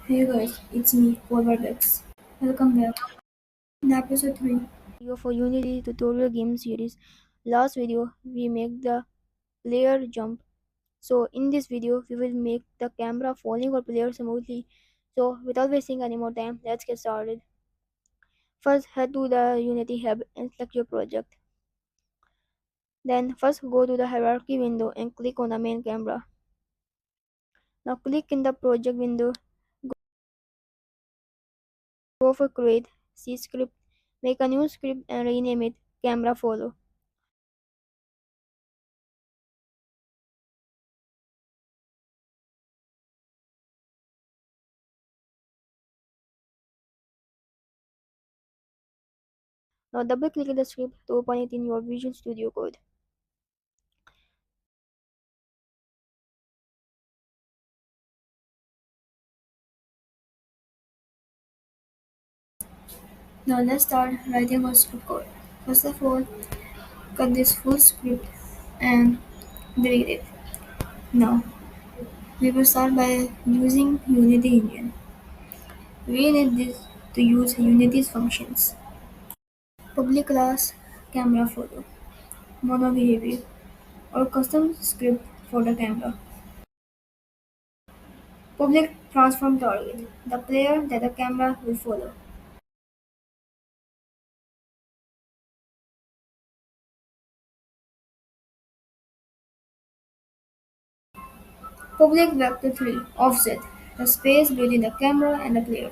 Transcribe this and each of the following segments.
Hey guys, it's me, player.Thanks. Welcome back. In episode 3, Video for Unity tutorial game series. Last video we make the player jump. So in this video we will make the camera falling or player smoothly. So without wasting any more time, let's get started. First head to the Unity hub and select your project. Then first go to the hierarchy window and click on the main camera. Now click in the project window, go for create, C script, make a new script and rename it CameraFollow. Now double click the script to open it in your Visual Studio Code. now let's start writing our script code. First of all, cut this full script and delete it. Now, we will start by using UnityEngine. We need this to use Unity's functions. Public class, CameraFollow, MonoBehaviour, or custom script for the camera. Public transform target, the player that the camera will follow. Public vector 3, offset, the space between the camera and the player.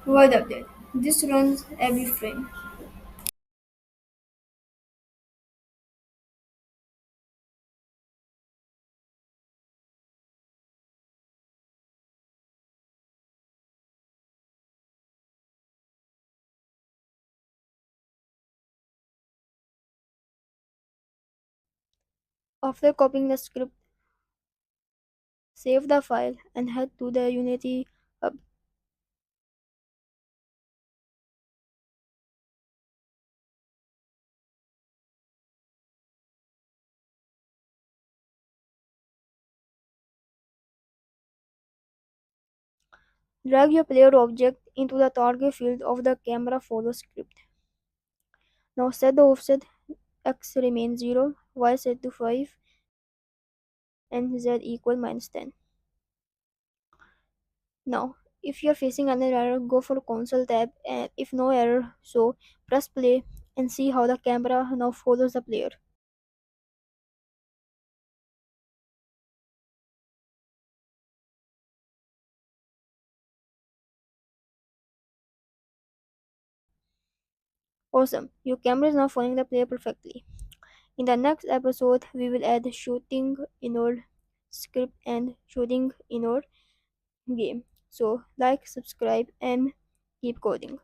Word update. This runs every frame. After copying the script, save the file and head to the Unity hub. Drag your player object into the target field of the camera follow script. Now set the offset x remains 0, y set to 5, and z equal -10. Now, if you are facing another error, go for console tab, and if no error, so press play and see how the camera now follows the player. Awesome, your camera is now following the player perfectly. In the next episode, we will add shooting inward script and shooting inward game. So, like, subscribe, and keep coding.